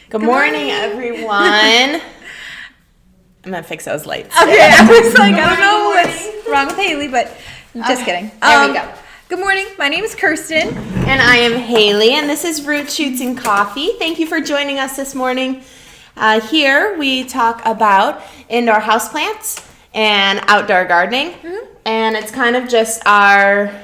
Good morning, everyone. I'm going to fix those lights. Okay, I was like, I don't know what's wrong with Haley, but just kidding. There we go. Good morning. My name is Kirsten. And I am Haley, and this is Root Shoots and Coffee. Thank you for joining us this morning. Here we talk about indoor houseplants and outdoor gardening. Mm-hmm. And it's kind of just our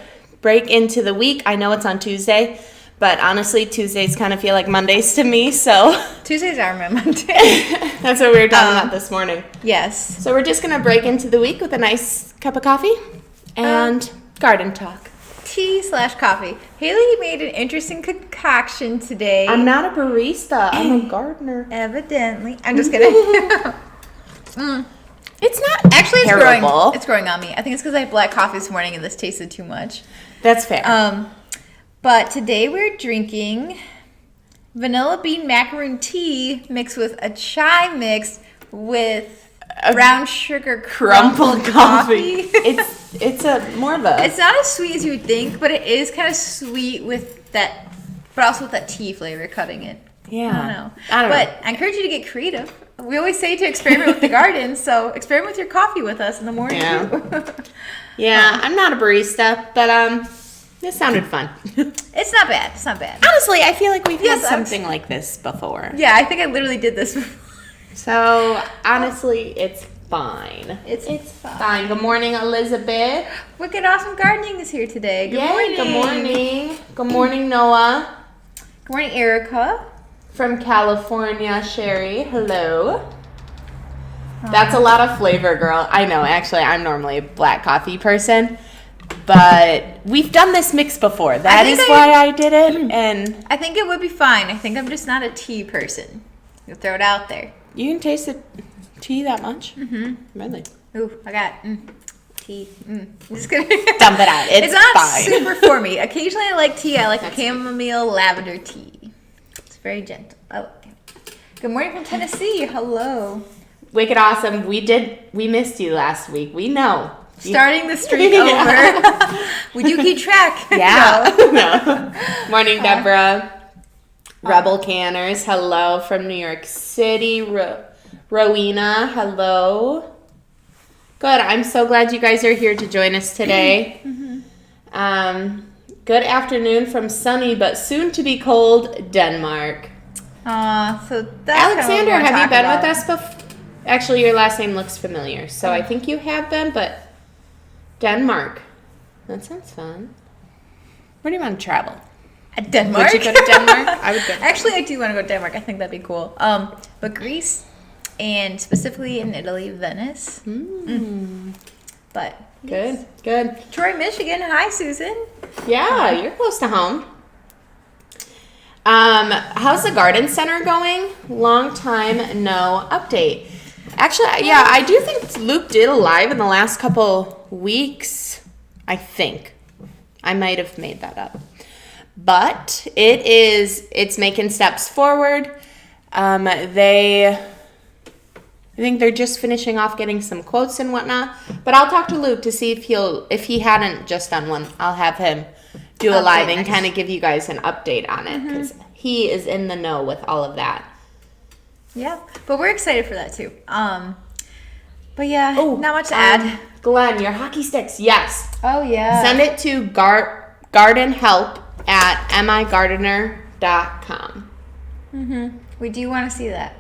break into the week. I know it's on Tuesday, but honestly, Tuesdays kind of feel like Mondays to me, so. Tuesdays are my Monday. That's what we were talking about this morning. Yes. So we're just going to break into the week with a nice cup of coffee and garden talk. Tea/coffee. Haley made an interesting concoction today. I'm not a barista. I'm a gardener. Evidently. I'm just kidding. It's not actually terrible. It's growing on me. I think it's because I had black coffee this morning and this tasted too much. That's fair. But today we're drinking vanilla bean macaroon tea mixed with a chai mix with brown sugar crumbled coffee. It's a more of a. It's not as sweet as you would think, but it is kind of sweet with that, but also with that tea flavor cutting it. Yeah. I don't know. But I encourage you to get creative. We always say to experiment with the garden, so experiment with your coffee with us in the morning. Yeah. I'm not a barista, but this sounded fun. It's not bad. It's not bad. Honestly, I feel like we've had something like this before. Yeah, I think I literally did this before. So honestly, it's fine. It's fine. Good morning, Elizabeth. Wicked Awesome Gardening is here today. Good morning. Good morning. Good morning, Noah. Good morning, Erica. From California, Sherry. Hello. That's a lot of flavor, girl. I know. Actually, I'm normally a black coffee person, but we've done this mix before. That is why I did it, and I think it would be fine. I think I'm just not a tea person. You'll throw it out there. You can taste the tea that much? Mm-hmm. Really? Ooh, I got tea. I'm just gonna dump it out. It's not fine. Super for me. Occasionally I like tea. I like a chamomile lavender tea. It's very gentle. Oh, good morning from Tennessee. Hello. Wicked awesome. We missed you last week. We know. Starting the streak over. We do keep track. Yeah. No. Morning, Deborah. Rebel Canners, hello from New York City. Rowena, hello. Good. I'm so glad you guys are here to join us today. Good afternoon from sunny but soon to be cold Denmark. So that's Alexander, have you been with us before? Actually, your last name looks familiar, so I think you have been. But Denmark, that sounds fun. Where do you want to travel? Denmark? Would you go to Denmark? I would go. Actually, I do want to go to Denmark. I think that'd be cool. But Greece, and specifically in Italy, Venice. But good. Troy, Michigan. Hi, Susan. Yeah, you're close to home. How's the garden center going? Long time no update. Actually, yeah, I do think Luke did a live in the last couple weeks. I think I might have made that up. But it's making steps forward. I think they're just finishing off getting some quotes and whatnot. But I'll talk to Luke to see if he hadn't just done one, I'll have him do a live and kind of give you guys an update on it because he is in the know with all of that. Yeah, but we're excited for that too. But yeah, not much to add. Glenn, your hockey sticks, yes. Oh yeah. Send it to gardenhelp@MIgardener.com. We do want to see that.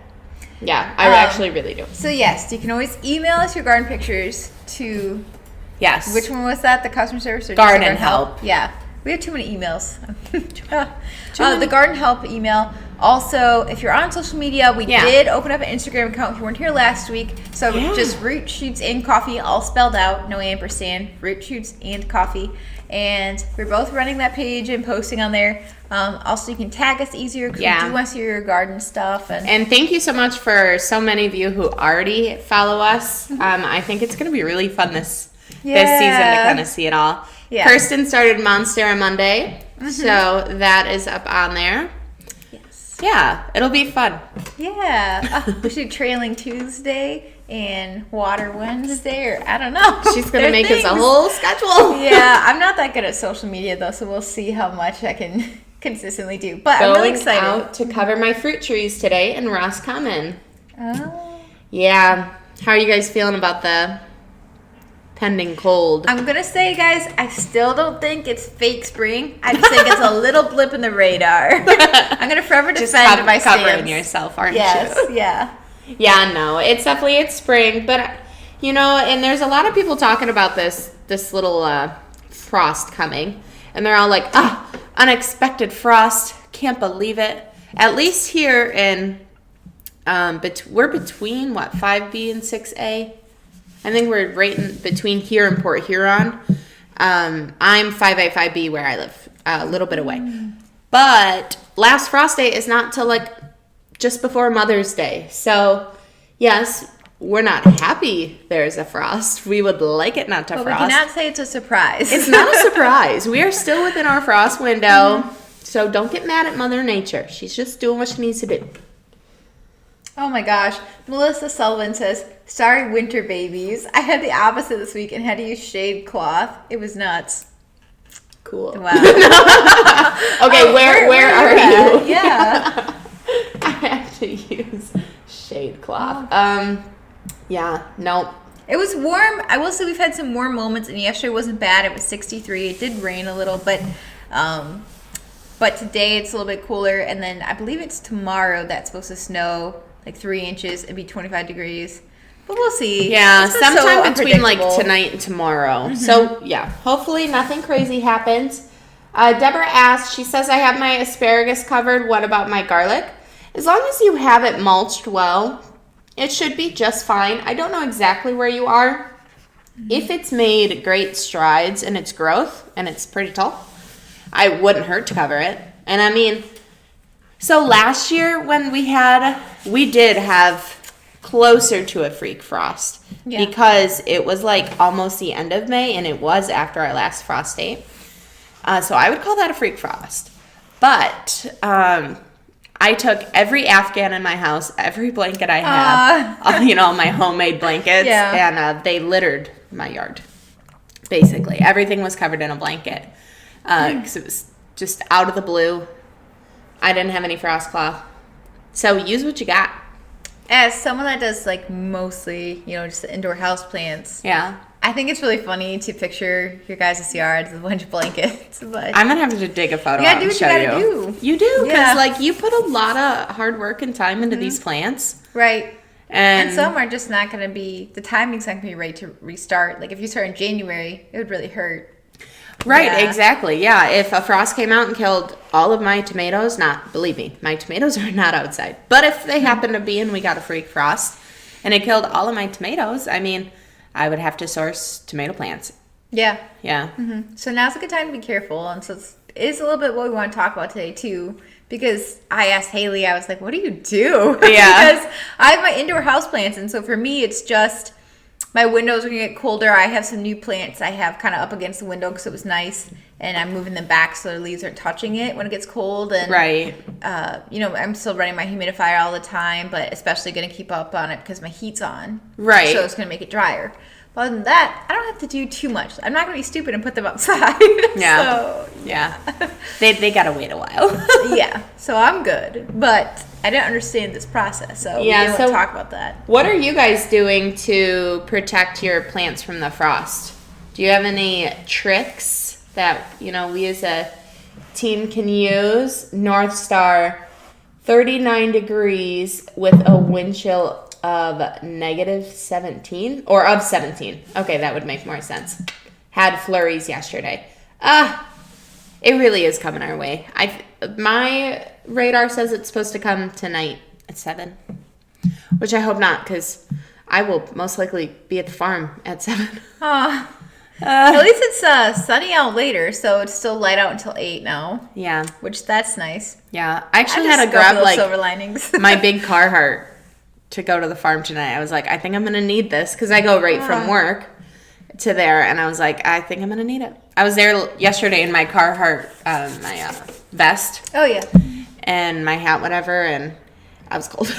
Yeah, I actually really do. So yes, you can always email us your garden pictures to. Yes. Which one was that? The customer service or Garden Help? Yeah, we have too many emails. The Garden Help email. Also, if you're on social media, we did open up an Instagram account if you weren't here last week. So just Root Shoots and Coffee, all spelled out, no ampersand. Root Shoots and Coffee. And we're both running that page and posting on there. Also, you can tag us easier because we do want to see your garden stuff. And thank you so much for so many of you who already follow us. I think it's going to be really fun this season to kind of see it all. Yeah. Kirsten started Monstera Monday, so that is up on there. Yes. Yeah, it'll be fun. Yeah. We should do Trailing Tuesday and Water Wednesday, or I don't know. She's going to make us a whole schedule. Yeah, I'm not that good at social media, though, so we'll see how much I can consistently do. But I'm really excited. Out to cover my fruit trees today in Roscommon. Oh. Yeah. How are you guys feeling about the pending cold? I'm going to say, guys, I still don't think it's fake spring. I just think it's a little blip in the radar. I'm going to forever defend my stance. Covering yourself, aren't you? Yes, yeah. Yeah, no, it's spring, but and there's a lot of people talking about this little frost coming, and they're all like, unexpected frost, can't believe it. At least here in, we're between 5B and 6A. I think we're right in between here and Port Huron. I'm 5A, 5B where I live, a little bit away. But last frost day is not till just before Mother's Day. So, yes, we're not happy there's a frost. We would like it not to frost. But we cannot say it's a surprise. It's not a surprise. We are still within our frost window. So don't get mad at Mother Nature. She's just doing what she needs to do. Oh my gosh. Melissa Sullivan says, sorry, winter babies. I had the opposite this week and had to use shade cloth. It was nuts. Cool. Wow. Okay, where are you? Yeah. I have to use shade cloth. Yeah, nope. It was warm. I will say we've had some warm moments, and yesterday wasn't bad. It was 63. It did rain a little, but today it's a little bit cooler. And then I believe it's tomorrow that's supposed to snow 3 inches and be 25 degrees. But we'll see. Yeah, sometime between tonight and tomorrow. Mm-hmm. So yeah, hopefully nothing crazy happens. Deborah asked, she says, I have my asparagus covered. What about my garlic? As long as you have it mulched well, it should be just fine. I don't know exactly where you are. Mm-hmm. If it's made great strides in its growth and it's pretty tall, I wouldn't hurt to cover it. And I mean, so last year when we did have closer to a freak frost because it was almost the end of May and it was after our last frost date. So I would call that a freak frost. But I took every Afghan in my house, every blanket I have, my homemade blankets, and they littered my yard. Basically, everything was covered in a blanket because it was just out of the blue. I didn't have any frost cloth, so use what you got. As someone that does mostly, just the indoor house plants. Yeah. I think it's really funny to picture your guys' yard with a bunch of blankets. But I'm going to have to dig a photo out and show you. Do. You do, because you put a lot of hard work and time into these plants. Right. And some are just not going to be, the timing's not going to be right to restart. If you start in January, it would really hurt. Right, exactly. Yeah, if a frost came out and killed all of my tomatoes, believe me, my tomatoes are not outside. But if they happen to be and we got a freak frost and it killed all of my tomatoes, I mean, I would have to source tomato plants. Yeah. Yeah. Mm-hmm. So now's a good time to be careful. And so it's a little bit what we want to talk about today, too. Because I asked Haley, I was like, what do you do? Yeah. Because I have my indoor houseplants. And so for me, it's just my windows are going to get colder. I have some new plants I have kind of up against the window because it was nice. And I'm moving them back so the leaves aren't touching it when it gets cold. And, right. I'm still running my humidifier all the time, but especially going to keep up on it because my heat's on. Right. So it's going to make it drier. But other than that, I don't have to do too much. I'm not going to be stupid and put them outside. Yeah. So, yeah. They got to wait a while. Yeah. So I'm good. But I didn't understand this process. So we didn't want to talk about that. What are you guys doing to protect your plants from the frost? Do you have any tricks that, we as a team can use? North Star, 39 degrees with a wind chill of -17 or of 17. Okay, that would make more sense. Had flurries yesterday. It really is coming our way. My radar says it's supposed to come tonight at 7, which I hope not, because I will most likely be at the farm at 7. At least it's sunny out later, so it's still light out until 8 now. Yeah, which that's nice. Yeah, I actually had to grab silver linings. my big Carhartt to go to the farm tonight. I was like, I think I'm gonna need this because I go right from work to there, and I was like, I think I'm gonna need it. I was there yesterday in my Carhartt, my vest. Oh yeah. And my hat, whatever, and I was cold.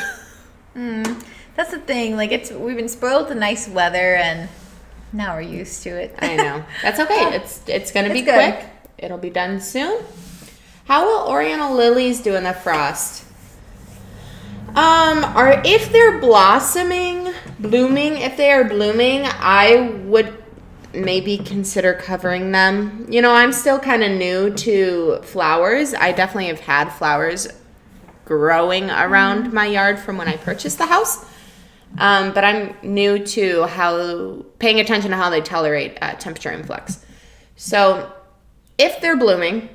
That's the thing. We've been spoiled with the nice weather, and now we're used to it. I know. That's okay. It's gonna be quick. It'll be done soon. How will Oriental lilies do in the frost? Or if they're blooming, I would maybe consider covering them. You know, I'm still kind of new to flowers. I definitely have had flowers growing around my yard from when I purchased the house. But I'm new to paying attention to how they tolerate temperature influx. So if they're blooming,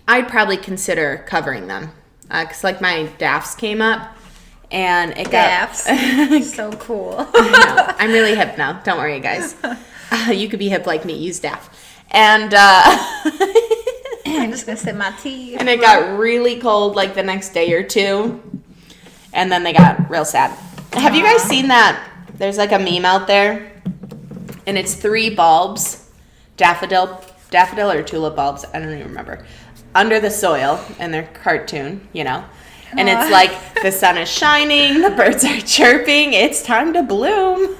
I'd probably consider covering them. Because like my daffs came up and it got... Daffs? So cool. I know. I'm really hip now. Don't worry, guys. You could be hip like me. Use daff. And... I'm just going to sip my tea. And it got really cold like the next day or two. And then they got real sad. Have you guys seen that? There's like a meme out there. And it's 3 bulbs. Daffodil or tulip bulbs. I don't even remember. Under the soil in their cartoon, you know. And it's like the sun is shining. The birds are chirping. It's time to bloom.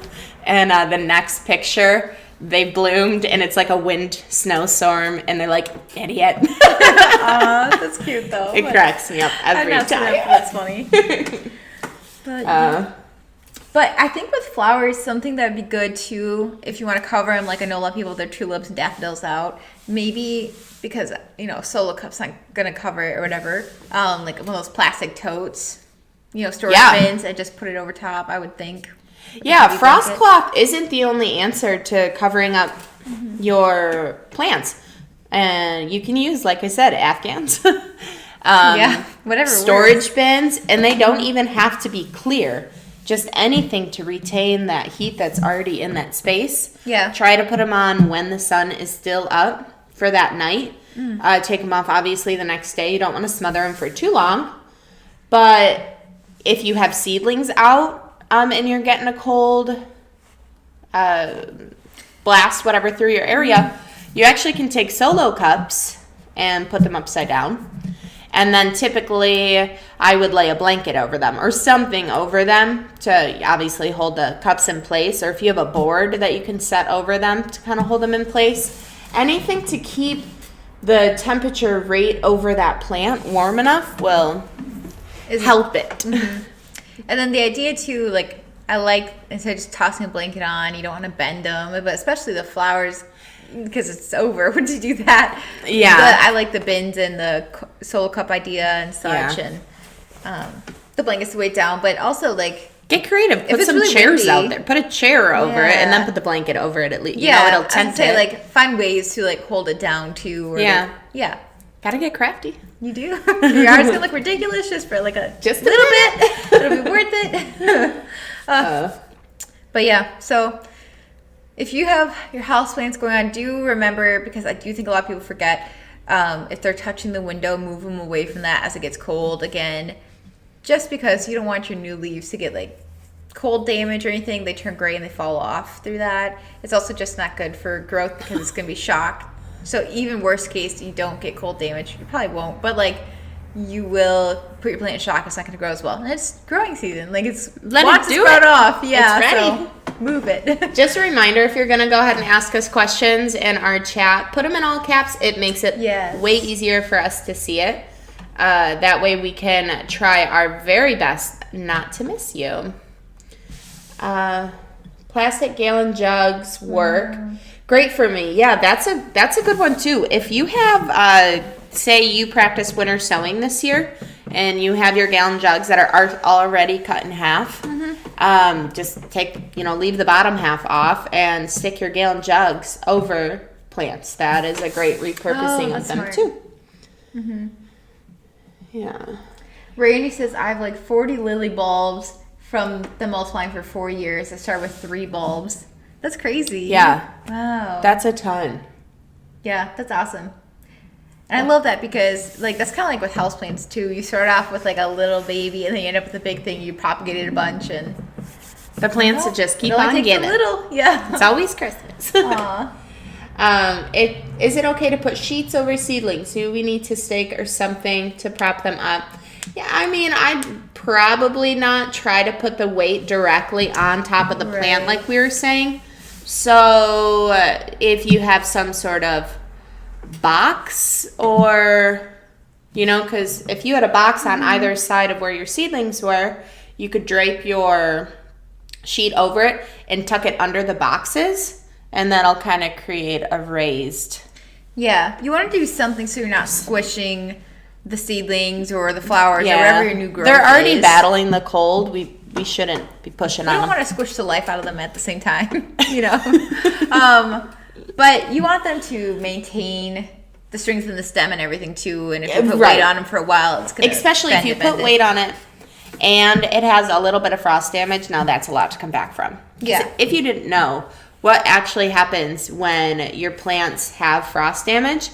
And the next picture... They bloomed, and it's like a wind snowstorm, and they're like, idiot. That's cute, though. It cracks me up every time. That's funny. But I think with flowers, something that would be good, too, if you want to cover them, like I know a lot of people with their tulips and daffodils out, maybe because, you know, Solo Cup's not going to cover it or whatever, like one of those plastic totes, you know, storage bins, and just put it over top, I would think. Yeah, frost cloth isn't the only answer to covering up your plants. And you can use, like I said, Afghans. Whatever. Storage bins, and they don't even have to be clear. Just anything to retain that heat that's already in that space. Yeah. Try to put them on when the sun is still up for that night. Take them off, obviously, the next day. You don't want to smother them for too long. But if you have seedlings out, and you're getting a cold blast, whatever, through your area, you actually can take Solo cups and put them upside down. And then typically I would lay a blanket over them or something over them to obviously hold the cups in place. Or if you have a board that you can set over them to kind of hold them in place. Anything to keep the temperature rate over that plant warm enough will help it. Mm-hmm. And then the idea too, like I like instead of just tossing a blanket on, you don't want to bend them, but especially the flowers because it's over once you do that. Yeah, I like the bins and the Solo Cup idea and such, and the blankets to weight down, but also like get creative. Put some really chairs out there. Put a chair over it, and then put the blanket over it. At least you know it'll tent it. Like find ways to like hold it down too. Or gotta get crafty. You do. Your yard's gonna look ridiculous just for like a little bit. It'll be worth it. But yeah, so if you have your houseplants going on, do remember, because I do think a lot of people forget, if they're touching the window, move them away from that as it gets cold again. Just because you don't want your new leaves to get like cold damage or anything. They turn gray and they fall off through that. It's also just not good for growth because it's gonna be shocked. So even worst case, you don't get cold damage. You probably won't, but like you will put your plant in shock. It's not going to grow as well. And it's growing season. Like it's wants to sprout off. Yeah, it's ready. So move it. Just a reminder: if you're going to go ahead and ask us questions in our chat, put them in all caps. It makes it way easier for us to see it. That way, we can try our very best not to miss you. Plastic gallon jugs work. Great for me. Yeah, that's a good one too. If you have, say you practice winter sowing this year and you have your gallon jugs that are already cut in half, just leave the bottom half off and stick your gallon jugs over plants. That is a great repurposing of them too. Mm-hmm. Yeah. Randy says, I have like 40 lily bulbs from the multiplying for 4 years. I started with 3 bulbs. That's crazy. Yeah. Wow. That's a ton. Yeah, that's awesome. And I love that because, like, that's kind of like with houseplants, too. You start off with, like, a little baby, and then you end up with a big thing. You propagated a bunch, and... The plants will just keep on giving. Yeah. It's always Christmas. Aw. Is it okay to put sheets over seedlings? Do we need to stake or something to prop them up? Yeah, I mean, I'd probably not try to put the weight directly on top of the plant like we were saying. So if you have some sort of box or You know, because if you had a box on either side of where your seedlings were, you could drape your sheet over it and tuck it under the boxes, and that'll kind of create a raised. Yeah, you want to do something so you're not squishing the seedlings or the flowers or whatever your new growth They're already is. battling the cold. We shouldn't be pushing on them. You don't want to squish the life out of them at the same time, you know. But you want them to maintain the strength in the stem and everything too. And if you put weight on them for a while, it's going to especially if you put weight on it and it has a little bit of frost damage. Now that's a lot to come back from. Yeah. If you didn't know, what actually happens when your plants have frost damage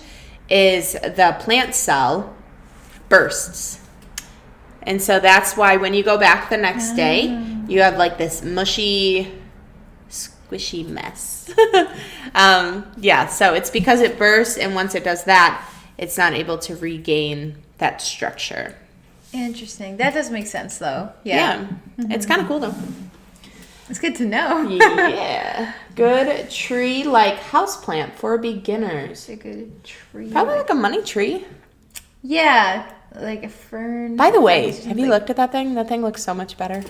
is the plant cell bursts. And so that's why when you go back the next day, you have like this mushy, squishy mess. So it's because it bursts, and once it does that, it's not able to regain that structure. Interesting. That does make sense, though. Yeah. It's kind of cool, though. It's good to know. Yeah. Good tree-like houseplant for beginners. A good tree. Probably like a money tree. Yeah. Like a fern. By the way, have you looked at that thing? That thing looks so much better.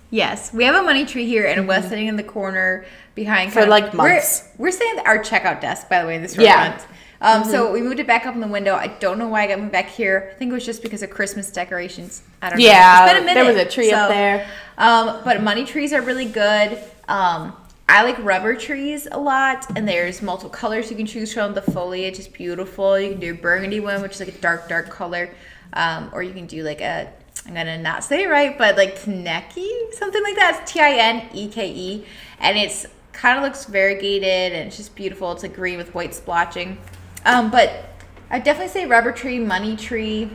Yes, we have a money tree here, and we're sitting in the corner behind. For like months. We're sitting at our checkout desk, by the way, in this restaurant. So we moved it back up in the window. I don't know why I got moved back here. I think it was just because of Christmas decorations. I don't know. Yeah, it's been a minute, there was a tree up there. But money trees are really good. I like rubber trees a lot, and there's multiple colors you can choose from. The foliage is beautiful. You can do a burgundy one, which is like a dark color. Or you can do like a, I'm going to not say it right, but like Tineke, something like that. It's Tineke. And it's kind of looks variegated, and it's just beautiful. It's like green with white splotching. But I definitely say rubber tree, money tree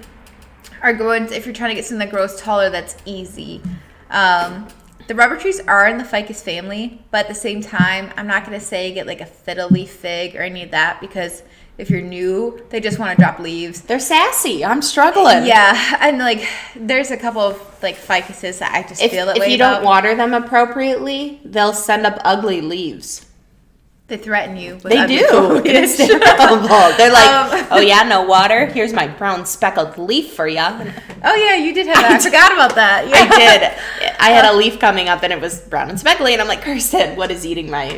are good if you're trying to get something that grows taller that's easy. The rubber trees are in the ficus family, but at the same time, I'm not going to say get like a fiddle leaf fig or any of that, because if you're new, they just want to drop leaves. They're sassy. I'm struggling. Yeah, and like there's a couple of like ficuses that I just feel that way If you about. don't water them appropriately, they'll send up ugly leaves. They threaten you with They ugly do. foliage. It's terrible. They're like, oh yeah, no water. Here's my brown speckled leaf for you. Oh yeah, you did have that. I forgot about that. Yeah. I did. I had a leaf coming up, and it was brown and speckly, and I'm like, Kirsten, what is eating my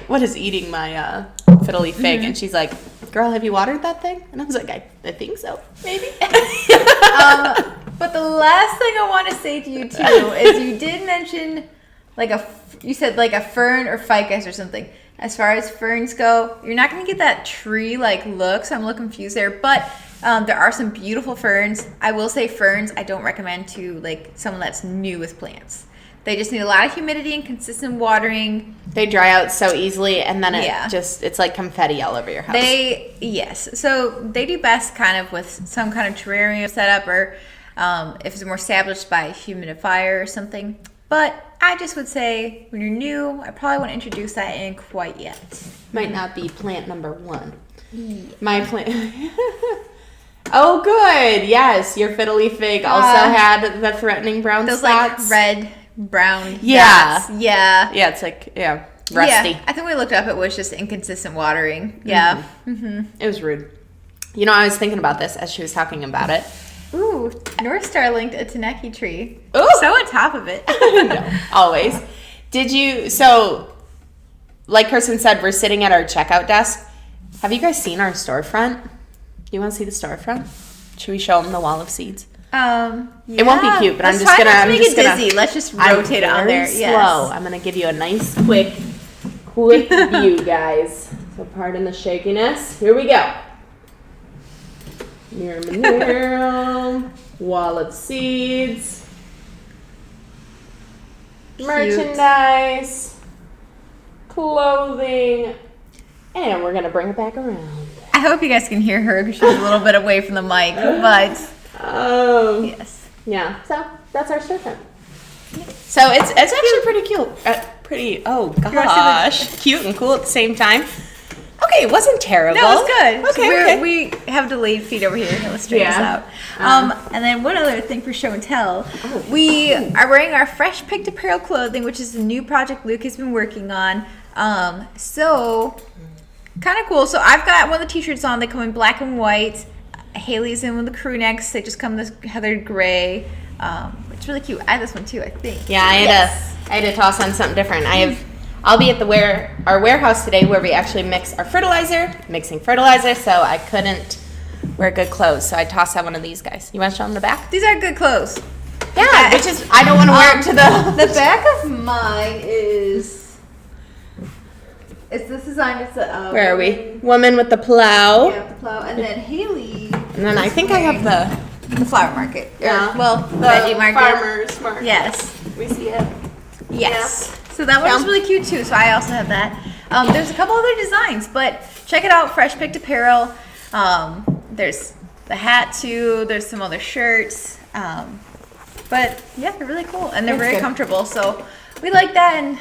fiddle leaf fig? And she's like, girl, have you watered that thing? And I was like, I think so, maybe. But the last thing I want to say to you too is you did mention you said like a fern or ficus or something. As far as ferns go, you're not going to get that tree-like look, so I'm a little confused there. But there are some beautiful ferns. I will say ferns I don't recommend to like someone that's new with plants. They just need a lot of humidity and consistent watering. They dry out so easily, and then it's like confetti all over your house. So they do best kind of with some kind of terrarium setup, or if it's more established by a humidifier or something. But I just would say when you're new, I probably wouldn't introduce that in quite yet. Might not be plant number 1. My plant. Oh, good. Yes, your fiddle leaf fig also had the threatening brown those spots. Like red, brown dots. Yeah, it's like rusty. Yeah, I think we looked up. It was just inconsistent watering. Yeah, It was rude. You know, I was thinking about this as she was talking about it. Ooh, North Star linked a Tineke tree. Ooh. So on top of it. No, always. So, like Kirsten said, we're sitting at our checkout desk. Have you guys seen our storefront? You want to see the storefront? Should we show them the wall of seeds? It won't be cute, but I'm just gonna make it dizzy. Let's just rotate it on there. Slow. Yes. I'm gonna give you a nice quick view, guys. So pardon the shakiness. Here we go. Wall of seeds. Cute. Merchandise. Clothing. And we're going to bring it back around. I hope you guys can hear her because she's a little bit away from the mic, but yes. Yeah, so that's our storefront. So it's actually pretty cute. Oh gosh. Cute and cool at the same time. Okay, it wasn't terrible. No, it was good. Okay. We have delayed feed over here. Let's straighten this out. And then one other thing for show and tell. We are wearing our fresh picked apparel clothing, which is a new project Luke has been working on. So kind of cool. So I've got one of the t-shirts on. They come in black and white. Haley's in with the crew necks. They just come this heathered gray. It's really cute. I have this one too, I think. Yeah, I had to toss on something different. I'll be at our warehouse today where we actually mixing fertilizer, so I couldn't wear good clothes, so I tossed out one of these guys. You want to show them the back? These are good clothes. Yeah, which is, I don't want to wear it to the back of mine is, it's this design, it's a, where are we? Woman with the plow. Yeah, the plow, and then Haley. And then I think I have the flower market. Yeah. The veggie market. Farmer's market. Yes. We see it. Yes. Yeah. So that one's really cute too. So I also have that. There's a couple other designs, but check it out. Fresh Picked Apparel. There's the hat too. There's some other shirts. But yeah, they're really cool and they're very comfortable. So we like that, and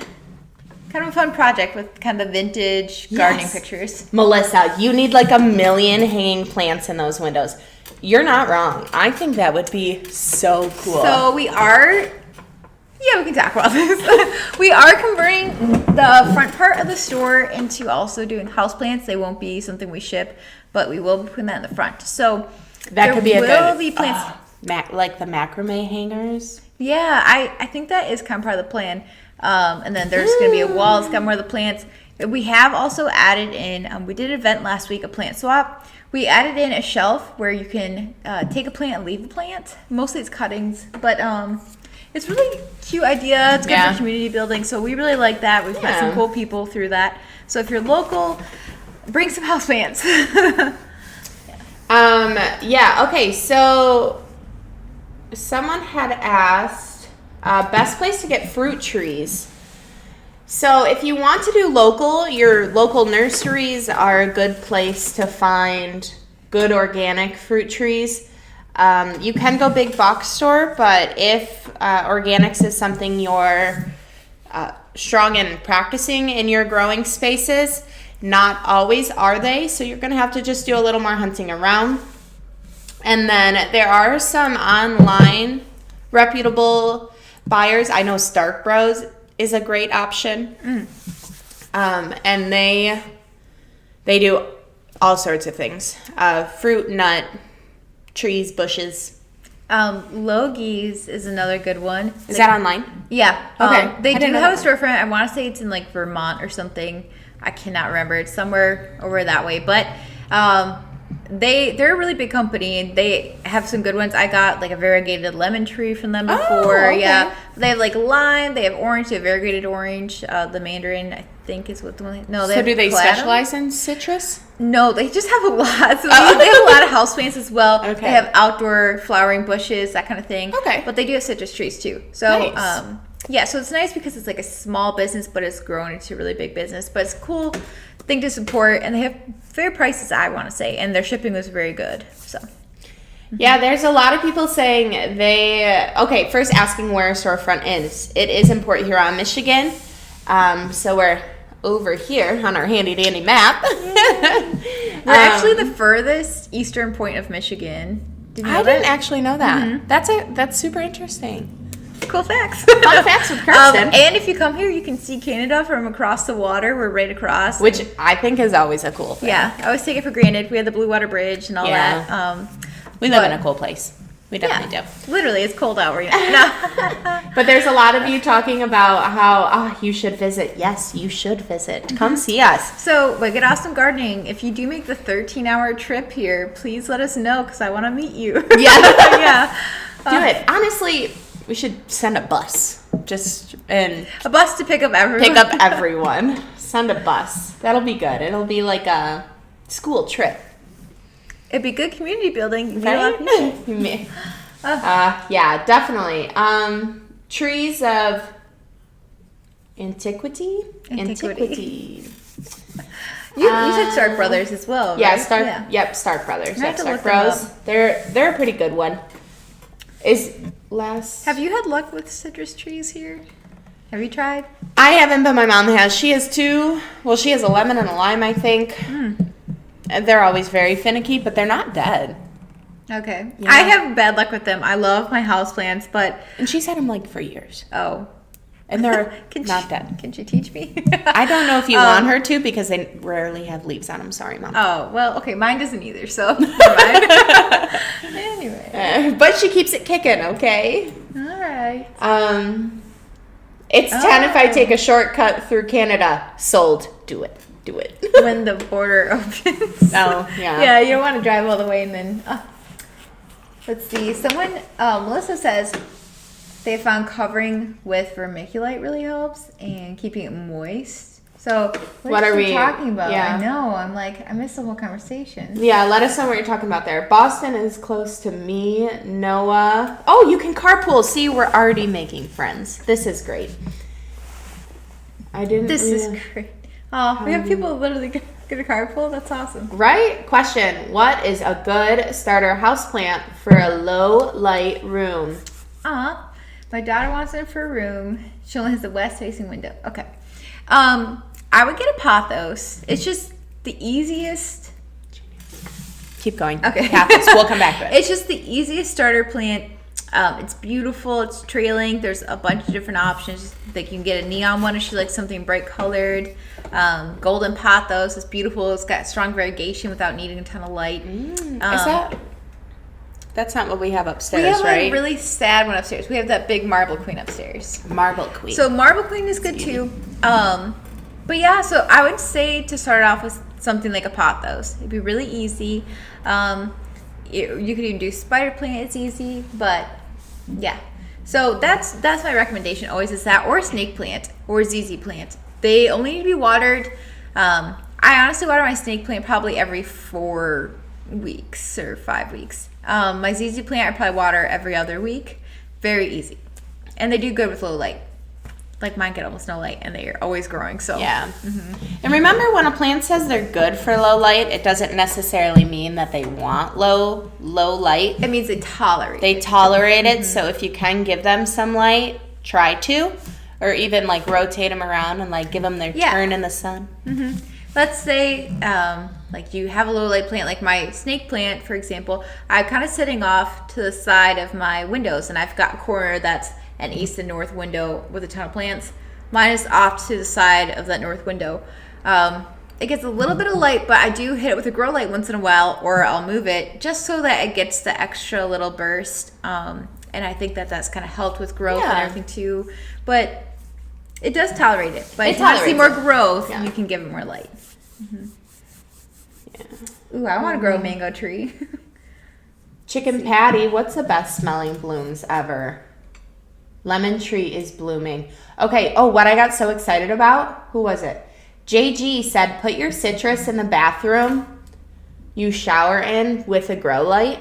kind of a fun project with kind of the vintage gardening pictures. Melissa, you need like 1 million hanging plants in those windows. You're not wrong. I think that would be so cool. So we can talk about this. We are converting the front part of the store into also doing houseplants. They won't be something we ship, but we will be putting that in the front. So that could be a good be plants. Like the macrame hangers. Yeah, I think that is kind of part of the plan. And then there's going to be a wall. It's got more of the plants. We have also added in, we did an event last week, a plant swap. We added in a shelf where you can take a plant and leave the plant. Mostly it's cuttings, but it's a really cute idea. It's good for community building, so we really like that. We've met some cool people through that. So if you're local, bring some houseplants. Okay, so someone had asked best place to get fruit trees. So if you want to do local, your local nurseries are a good place to find good organic fruit trees. You can go big box store, but if organics is something you're strong in practicing in your growing spaces, not always are they. So you're going to have to just do a little more hunting around. And then there are some online reputable buyers. I know Stark Bros is a great option. And they do all sorts of things. Fruit, nut, trees, bushes. Logie's is another good one. Is that online? Yeah. Okay. They do have a storefront. I want to say it's in like Vermont or something. I cannot remember. It's somewhere over that way. But they're a really big company, and they have some good ones. I got like a variegated lemon tree from them before. Okay. Yeah. They have like lime. They have orange. They have variegated orange. The mandarin, I think, is what the one. No, they. So have do they platinum. Specialize in citrus? No, they just have a lot. So they have a lot of houseplants as well. Okay. They have outdoor flowering bushes, that kind of thing. Okay. But they do have citrus trees too. So nice. So it's nice because it's like a small business, but it's grown into a really big business. But it's a cool thing to support, and they have fair prices, I want to say, and their shipping was very good. So. Yeah, there's a lot of people saying first asking where a storefront is. It is in Port Huron, Michigan. So we're over here on our handy dandy map. We're actually the furthest eastern point of Michigan. I didn't actually know that. That's super interesting. Cool facts. Fun facts with Kirsten. And if you come here, you can see Canada from across the water. We're right across. Which I think is always a cool thing. Yeah, I always take it for granted. We have the Blue Water Bridge and all that. We live in a cool place. We definitely do. Literally, it's cold out right now. But there's a lot of you talking about how you should visit. Yes, you should visit. Come see us. So, Wicked Awesome Gardening, if you do make the 13-hour trip here, please let us know because I want to meet you. Yeah. Do it. Honestly, we should send a bus. A bus to pick up everyone. Send a bus. That'll be good. It'll be like a school trip. It'd be good community building. Right? Yeah, definitely. Trees of antiquity. You said Stark Brothers as well, yeah, right? Yep, Stark Brothers. I have to Stark look them Bros. up. They're a pretty good one. Have you had luck with citrus trees here? Have you tried? I haven't, but my mom has. She has two. Well, she has a lemon and a lime, I think. They're always very finicky, but they're not dead. Okay. Yeah. I have bad luck with them. I love my houseplants, but... And she's had them, for years. Oh. And they're not dead. Can she teach me? I don't know if you want her to because they rarely have leaves on them. Sorry, Mom. Oh, well, okay. Mine doesn't either, so never mind. Anyway. But she keeps it kicking, okay? All right. It's 10 if I take a shortcut through Canada. Sold. Do it. Do it. When the border opens. Oh, yeah. Yeah, you don't want to drive all the way and then... Let's see. Someone, Melissa says they found covering with vermiculite really helps and keeping it moist. So what are we talking about? Yeah. I know. I'm like, I missed the whole conversation. Yeah, let us know what you're talking about there. Boston is close to me. Noah. Oh, you can carpool. See, we're already making friends. This is great. This is great. Oh, we have people literally get a carpool. That's awesome. Right? Question. What is a good starter houseplant for a low light room? My daughter wants it for a room. She only has the west facing window. Okay. I would get a Pothos. It's just the easiest. Keep going. Okay. Pothos. We'll come back to it. It's just the easiest starter plant. It's beautiful. It's trailing. There's a bunch of different options. Like you can get a neon one if she likes something bright colored. Golden Pothos is beautiful. It's got strong variegation without needing a ton of light. That's not what we have upstairs, right? We have right? a really sad one upstairs. We have that big Marble Queen upstairs. Marble Queen. So Marble Queen is good too. But yeah, so I would say to start off with something like a Pothos. It'd be really easy. You could even do spider plant. It's easy, but yeah. So that's my recommendation always is that, or snake plant or ZZ plant. They only need to be watered. I honestly water my snake plant probably every 4 weeks or 5 weeks. My ZZ plant I probably water every other week. Very easy. And they do good with low light. Like mine get almost no light and they're always growing. So yeah. Mm-hmm. And remember, when a plant says they're good for low light, it doesn't necessarily mean that they want low light. It means they tolerate it. They tolerate it. So if you can give them some light, try to. Or even like rotate them around and like give them their turn in the sun. Mm-hmm. Let's say like you have a low light plant, like my snake plant, for example. I'm kind of sitting off to the side of my windows, and I've got a corner that's an east and north window with a ton of plants. Mine is off to the side of that north window. It gets a little bit of light, but I do hit it with a grow light once in a while, or I'll move it just so that it gets the extra little burst. And I think that's kind of helped with growth and everything too. But it does tolerate it. But if you want to see more growth, you can give it more light. Mm-hmm. Yeah. Ooh, I want to grow a mango tree. Chicken Patty, what's the best smelling blooms ever? Lemon tree is blooming. Okay, what I got so excited about, who was it? JG said, put your citrus in the bathroom you shower in with a grow light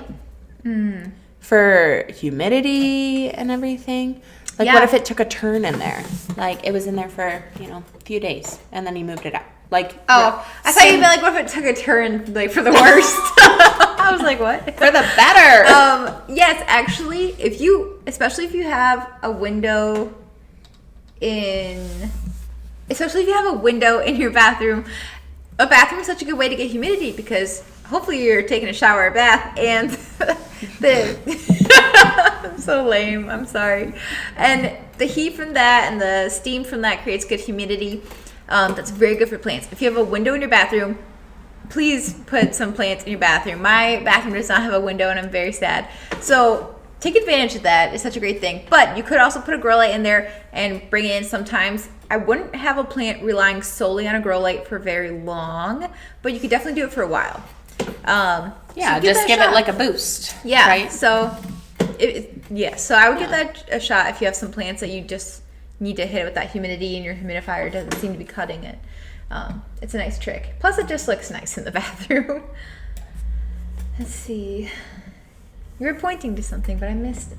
for humidity and everything. Like, what if it took a turn in there? Like, it was in there for, a few days, and then he moved it out. Like, I thought you meant, like, what if it took a turn, like, for the worst? I was like, what? For the better. Yes, actually, especially if you have a window in your bathroom, a bathroom is such a good way to get humidity because hopefully you're taking a shower or bath, and I'm so lame, I'm sorry. And the heat from that and the steam from that creates good humidity. That's very good for plants. If you have a window in your bathroom, please put some plants in your bathroom. My bathroom does not have a window, and I'm very sad. So take advantage of that. It's such a great thing. But you could also put a grow light in there and bring it in sometimes. I wouldn't have a plant relying solely on a grow light for very long, but you could definitely do it for a while. So just give it like a boost. Yeah. Right? So, so I would give that a shot if you have some plants that you just need to hit it with that humidity and your humidifier doesn't seem to be cutting it. It's a nice trick. Plus, it just looks nice in the bathroom. Let's see. You were pointing to something, but I missed it.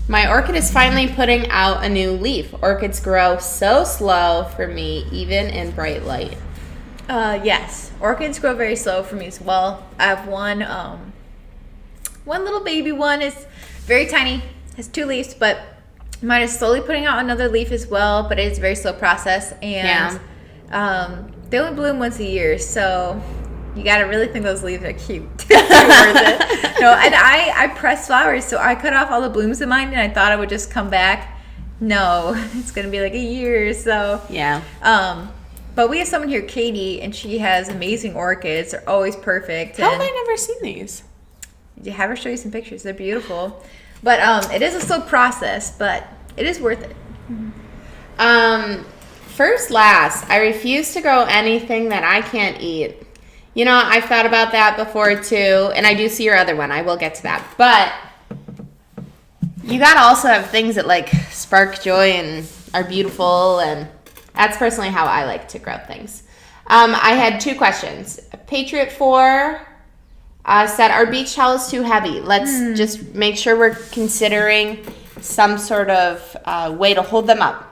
My orchid is finally putting out a new leaf. Orchids grow so slow for me, even in bright light. Yes. Orchids grow very slow for me as well. I have one little baby one. Is very tiny. Has 2 leaves, but mine is slowly putting out another leaf as well, but it is a very slow process. And they only bloom once a year, so you got to really think those leaves are cute. It's worth it. No, and I press flowers, so I cut off all the blooms of mine, and I thought I would just come back No, it's going to be like a year or so. Yeah. But we have someone here, Katie, and she has amazing orchids. They're always perfect. How have I never seen these? You have her show you some pictures. They're beautiful. But it is a slow process, but it is worth it. First, last, I refuse to grow anything that I can't eat. You know, I've thought about that before too, and I do see your other one. I will get to that. But you gotta also have things that like spark joy and are beautiful, and that's personally how I like to grow things. I had 2 questions. Patriot 4 said, are beach towels too heavy? Let's just make sure we're considering some sort of way to hold them up.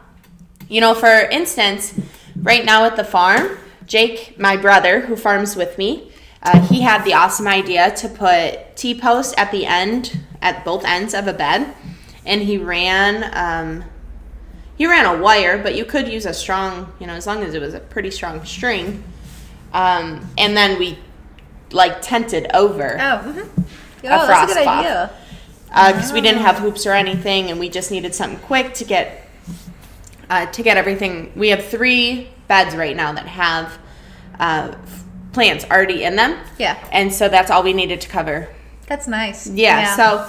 You know, for instance, right now at the farm, Jake, my brother, who farms with me, he had the awesome idea to put T-posts at the end, at both ends of a bed, and he ran a wire, but you could use a strong, you know, as long as it was a pretty strong string, and then we like tented over a frost that's a good idea. because we didn't have hoops or anything, and we just needed something quick to get everything. We have 3 beds right now that have plants already in them. Yeah. And so that's all we needed to cover. That's nice. Yeah. So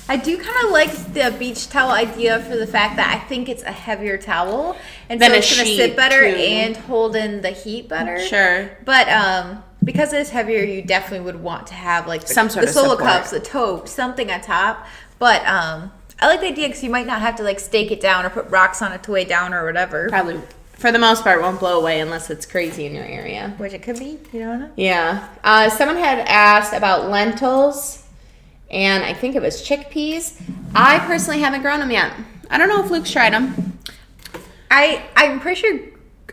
I do kind of like the beach towel idea for the fact that I think it's a heavier towel, and so it's going to sit better and hold in the heat better. Sure. But because it's heavier, you definitely would want to have like some sort the of solo support. cups, the tote, something on top. But I like the idea because you might not have to like stake it down or put rocks on it to weigh down or whatever. Probably, for the most part, won't blow away unless it's crazy in your area. Which it could be. You don't know. Yeah. Someone had asked about lentils, and I think it was chickpeas. I personally haven't grown them yet. I don't know if Luke's tried them. I'm pretty sure.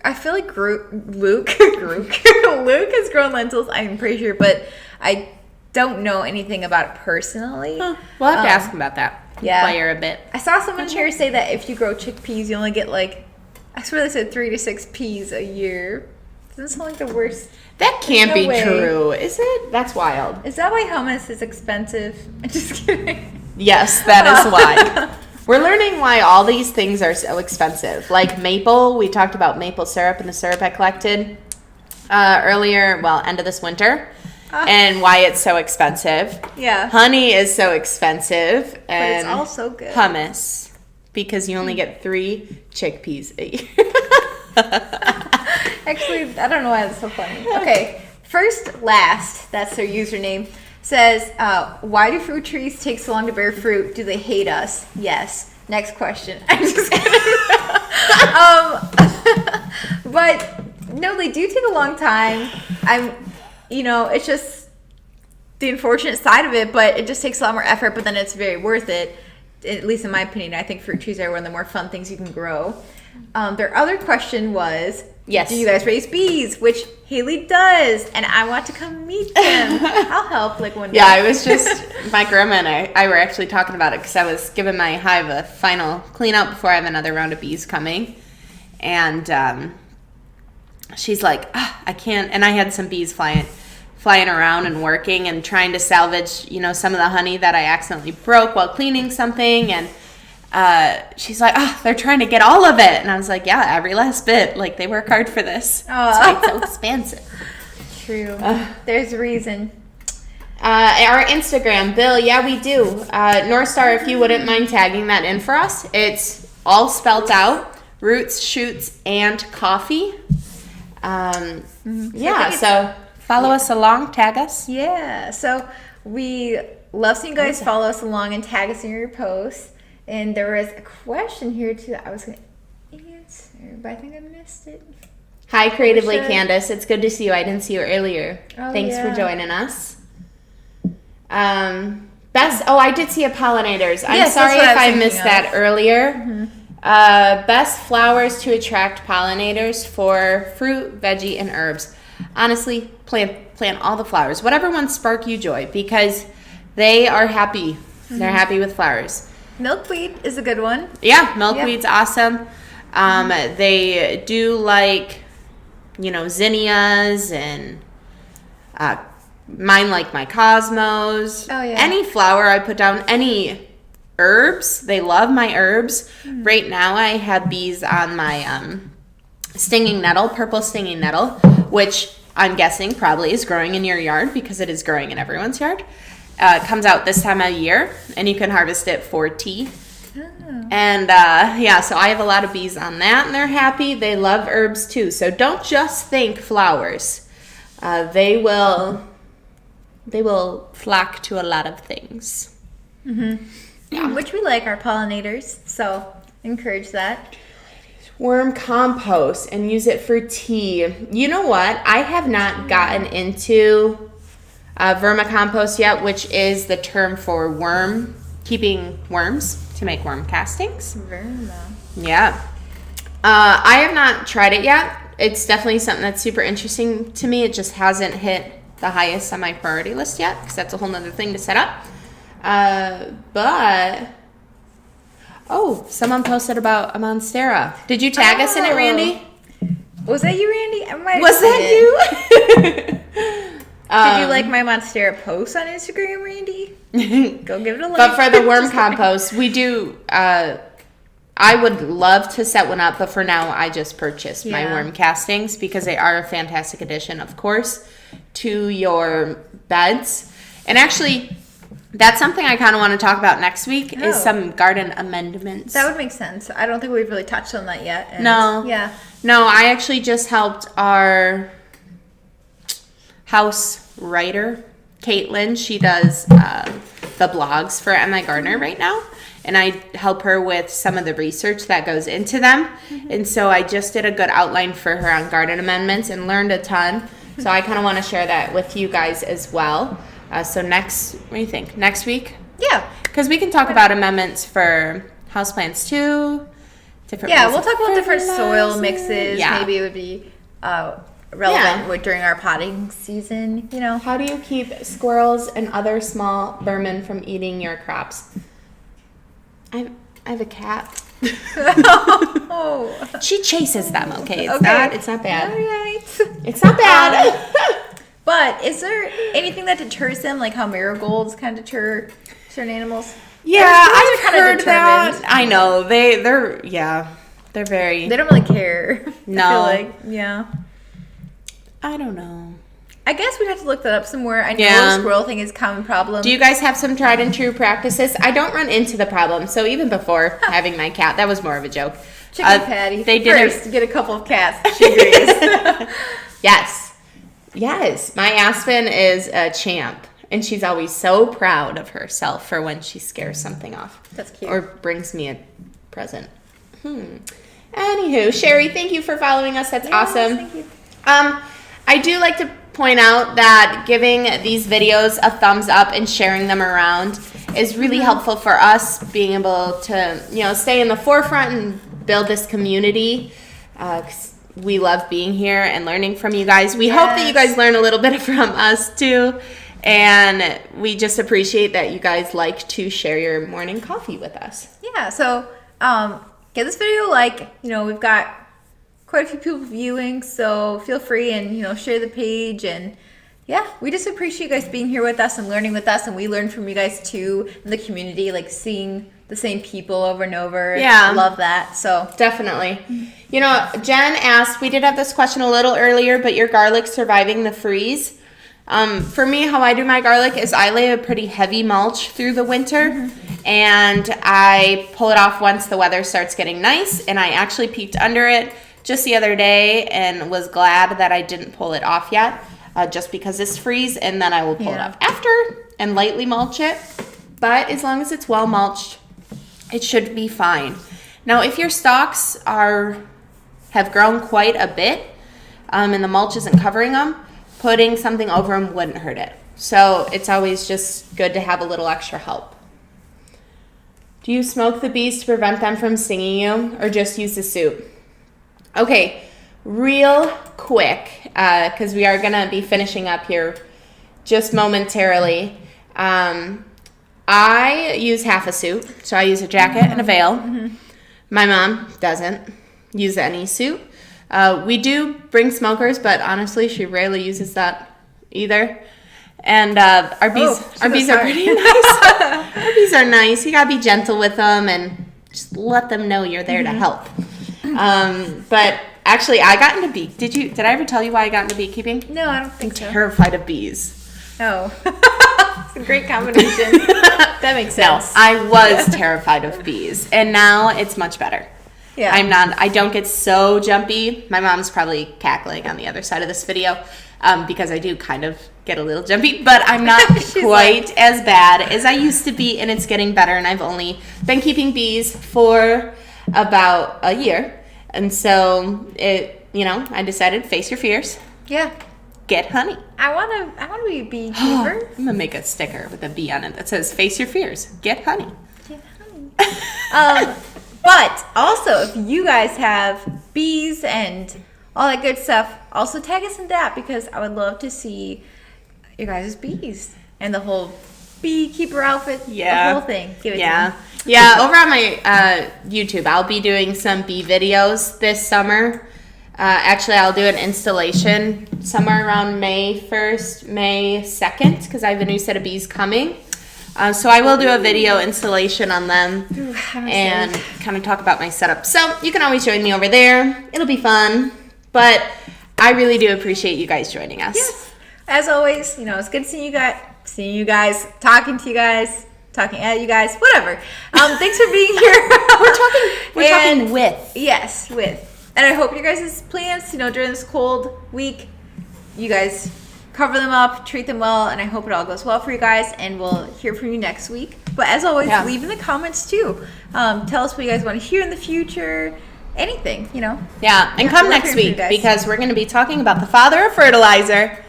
I feel like Luke has grown lentils. I'm pretty sure, but I don't know anything about it personally. Huh. We'll have to ask him about that. Yeah. Inquire a bit. I saw someone here say that if you grow chickpeas, you only get like, I swear they said 3 to 6 peas a year. Doesn't sound like the worst. That can't be way. true, is it? That's wild. Is that why hummus is expensive? I'm just kidding. Yes, that is why. We're learning why all these things are so expensive. Like maple, we talked about maple syrup and the syrup I collected earlier, end of this winter, and why it's so expensive. Yeah. Honey is so expensive. But And it's all so good. Hummus, because you only get 3 chickpeas a year. Actually, I don't know why that's so funny. Okay, first, last, that's their username, says, why do fruit trees take so long to bear fruit? Do they hate us? Yes. Next question. I'm just kidding. But no, they do take a long time. It's just the unfortunate side of it, but it just takes a lot more effort, but then it's very worth it. At least in my opinion, I think fruit trees are one of the more fun things you can grow. Their other question was, yes, do you guys raise bees? Which Haley does, and I want to come meet them. I'll help one day. Yeah, I was just, my grandma and I were actually talking about it because I was giving my hive a final clean out before I have another round of bees coming. And she's like, I can't, and I had some bees flying around and working and trying to salvage, some of the honey that I accidentally broke while cleaning something. And she's like, they're trying to get all of it. And I was like, yeah, every last bit. Like, they work hard for this. That's why it's so expensive. True. There's a reason. Our Instagram, Bill, yeah, we do. North Star, if you wouldn't mind tagging that in for us. It's all spelt out. Roots, shoots, and coffee. Yeah, so follow us along, tag us. Yeah, so we love seeing you guys follow us along and tag us in your posts. And there was a question here, too, that I was going to answer, but I think I missed it. Hi, Creatively Candace. It's good to see you. I didn't see you earlier. Thanks for joining us. I did see a pollinators. I'm sorry if I missed that earlier. Mm-hmm. Best flowers to attract pollinators for fruit, veggie, and herbs. Honestly, plant all the flowers. Whatever ones spark you joy, because they are happy. Mm-hmm. They're happy with flowers. Milkweed is a good one. Yeah, milkweed's awesome. They do like, zinnias and mine like my cosmos. Oh, yeah. Any flower I put down, any herbs. They love my herbs. Right now I have bees on my stinging nettle, purple stinging nettle, which I'm guessing probably is growing in your yard because it is growing in everyone's yard. It comes out this time of year, and you can harvest it for tea. Oh. And so I have a lot of bees on that, and they're happy. They love herbs too. So don't just think flowers. They will flock to a lot of things. Mm-hmm. Yeah. Which we like, our pollinators. So encourage that. Worm compost and use it for tea. You know what? I have not gotten into vermicompost yet, which is the term for keeping worms to make worm castings. Verma. Yeah. I have not tried it yet. It's definitely something that's super interesting to me. It just hasn't hit the highest on my priority list yet because that's a whole nother thing to set up. But... Oh, someone posted about a monstera. Did you tag us in it, Randy? Was that you, Randy? Was that you? Did you like my monstera post on Instagram, Randy? Go give it a like. But for the worm compost, we do... I would love to set one up, but for now, I just purchased my worm castings because they are a fantastic addition, of course, to your beds. And actually... That's something I kind of want to talk about next week is some garden amendments. That would make sense. I don't think we've really touched on that yet. And no. Yeah. No, I actually just helped our house writer, Caitlin. She does the blogs for MIgardener right now. And I help her with some of the research that goes into them. Mm-hmm. And so I just did a good outline for her on garden amendments and learned a ton. So I kind of want to share that with you guys as well. So what do you think? Next week? Yeah. Because we can talk about amendments for houseplants too. We'll talk about different soil mixes. Yeah. Maybe it would be relevant during our potting season, you know. How do you keep squirrels and other small vermin from eating your crops? I have a cat. Oh. She chases them, okay? It's not bad. All right. It's not bad. But is there anything that deters them, like how marigolds kind of deter certain animals? Yeah, I've heard that. I know. They're very... They don't really care. No. I feel like, I don't know. I guess we'd have to look that up somewhere. I know the squirrel thing is a common problem. Do you guys have some tried and true practices? I don't run into the problem. So even before having my cat, that was more of a joke. Chicken Patty. They did get a couple of cats. She agrees. Yes, my Aspen is a champ, and she's always so proud of herself for when she scares something off. That's cute. Or brings me a present. Anywho, Sherry, thank you for following us. That's awesome. Thank you. I do like to point out that giving these videos a thumbs up and sharing them around is really helpful for us being able to, stay in the forefront and build this community. We love being here and learning from you guys. We hope that you guys learn a little bit from us too. And we just appreciate that you guys like to share your morning coffee with us. Yeah, so give this video a like. We've got quite a few people viewing, so feel free and, share the page. And we just appreciate you guys being here with us and learning with us. And we learn from you guys too in the community, like seeing the same people over and over. Yeah. I love that. So definitely. Jen asked, we did have this question a little earlier, but your garlic surviving the freeze. For me, how I do my garlic is I lay a pretty heavy mulch through the winter and I pull it off once the weather starts getting nice. And I actually peeked under it just the other day and was glad that I didn't pull it off yet, just because it's freeze. And then I will pull it off after and lightly mulch it. But as long as it's well mulched, it should be fine. Now, if your stalks have grown quite a bit and the mulch isn't covering them, putting something over them wouldn't hurt it. So it's always just good to have a little extra help. Do you smoke the bees to prevent them from stinging you, or just use the soup? Okay, real quick, because we are going to be finishing up here just momentarily. I use half a suit, so I use a jacket and a veil. My mom doesn't use any suit. We do bring smokers, but honestly, she rarely uses that either. And our bees are pretty nice. Our bees are nice. You gotta be gentle with them and just let them know you're there to help. But actually, I got into Did I ever tell you why I got into beekeeping? No, I don't think so. Terrified of bees. Oh, it's a great combination. That makes sense. No, I was terrified of bees, and now it's much better. Yeah. I don't get so jumpy. My mom's probably cackling on the other side of this video because I do kind of get a little jumpy, but I'm not quite as bad as I used to be, and it's getting better. And I've only been keeping bees for about a year. And so I decided face your fears. Yeah. Get honey. I want to be a beekeeper. I'm going to make a sticker with a bee on it that says face your fears. Get honey. Get honey. But also, if you guys have bees and all that good stuff, also tag us in that because I would love to see your guys' bees and the whole beekeeper outfit, the whole thing. Give it to me. Yeah, over on my YouTube, I'll be doing some bee videos this summer. Actually, I'll do an installation somewhere around May 1st, May 2nd, because I have a new set of bees coming. So I will do a video installation on them and kind of talk about my setup. So you can always join me over there. It'll be fun. But I really do appreciate you guys joining us. Yes. As always, it's good seeing you guys, talking to you guys, talking at you guys, whatever. Thanks for being here. We're talking with. Yes, with. And I hope your guys' plants, during this cold week, you guys cover them up, treat them well, and I hope it all goes well for you guys, and we'll hear from you next week. But as always, leave in the comments too. Tell us what you guys want to hear in the future, anything, Yeah, and come next week because we're going to be talking about the father of fertilizer.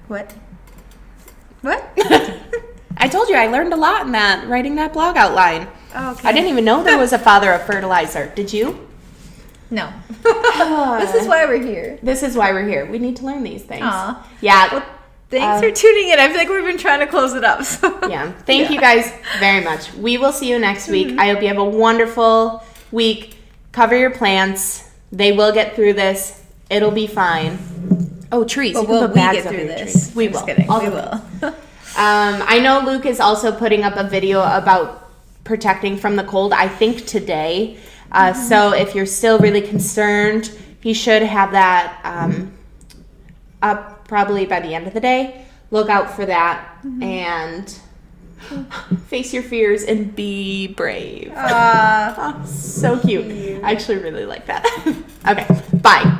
What? I told you I learned a lot in writing that blog outline. Oh, okay. I didn't even know there was a father of fertilizer. Did you? No. This is why we're here. We need to learn these things. Aww. Yeah. Well, thanks for tuning in. I feel like we've been trying to close it up. So. Yeah. Thank you guys very much. We will see you next week. I hope you have a wonderful week. Cover your plants. They will get through this. It'll be fine. Oh, trees. But will we get through this? We will. Kidding. We will. I know Luke is also putting up a video about protecting from the cold, I think today. So if you're still really concerned, he should have that up probably by the end of the day. Look out for that and face your fears and be brave. So cute. I actually really like that. Okay, bye.